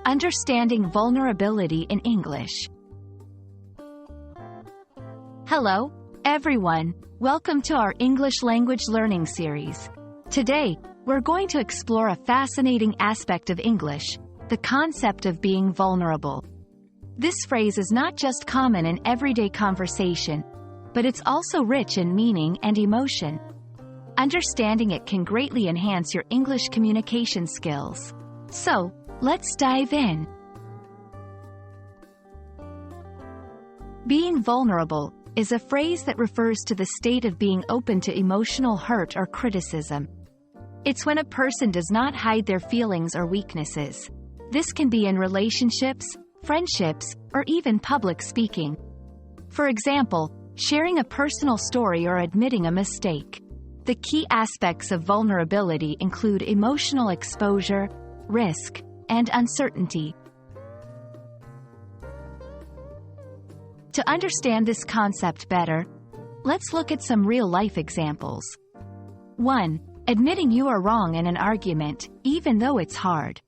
Understanding vulnerability in English. Hello, everyone. Welcome to our English language learning series. Today, we're going to explore a fascinating aspect of English, the concept of being vulnerable. This phrase is not just common in everyday conversation, but it's also rich in meaning and emotion. Understanding it can greatly enhance your English communication skills. So, let's dive in. Being vulnerable is a phrase that refers to the state of being open to emotional hurt or criticism. It's when a person does not hide their feelings or weaknesses. This can be in relationships, friendships, or even public speaking. For example, sharing a personal story or admitting a mistake. The key aspects of vulnerability include emotional exposure, risk, and uncertainty. To understand this concept better, let's look at some real-life examples. 1. Admitting you are wrong in an argument, even though it's hard.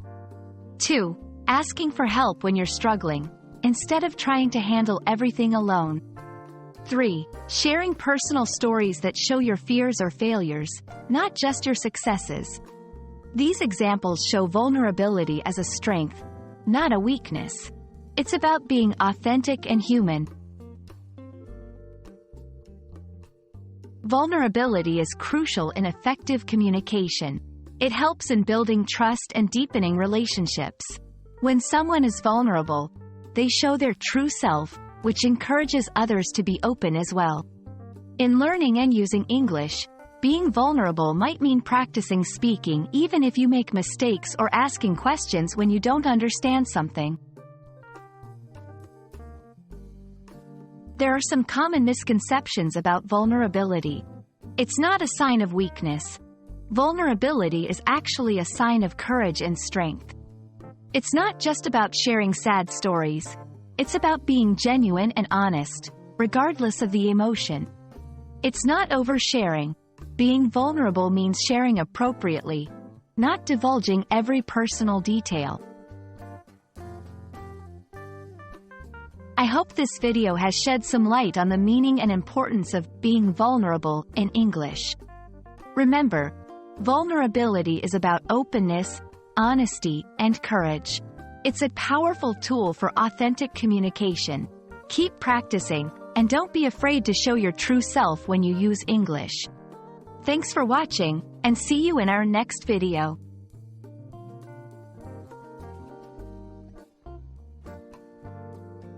2. Asking for help when you're struggling, instead of trying to handle everything alone. 3. Sharing personal stories that show your fears or failures, not just your successes. These examples show vulnerability as a strength, not a weakness. It's about being authentic and human. Vulnerability is crucial in effective communication. It helps in building trust and deepening relationships. When someone is vulnerable, they show their true self, which encourages others to be open as well. In learning and using English, being vulnerable might mean practicing speaking even if you make mistakes or asking questions when you don't understand something. There are some common misconceptions about vulnerability. It's not a sign of weakness. Vulnerability is actually a sign of courage and strength. It's not just about sharing sad stories. It's about being genuine and honest, regardless of the emotion. It's not oversharing. Being vulnerable means sharing appropriately, not divulging every personal detail. I hope this video has shed some light on the meaning and importance of being vulnerable in English. Remember, vulnerability is about openness, honesty, and courage. It's a powerful tool for authentic communication. Keep practicing, and don't be afraid to show your true self when you use English. Thanks for watching, and see you in our next video.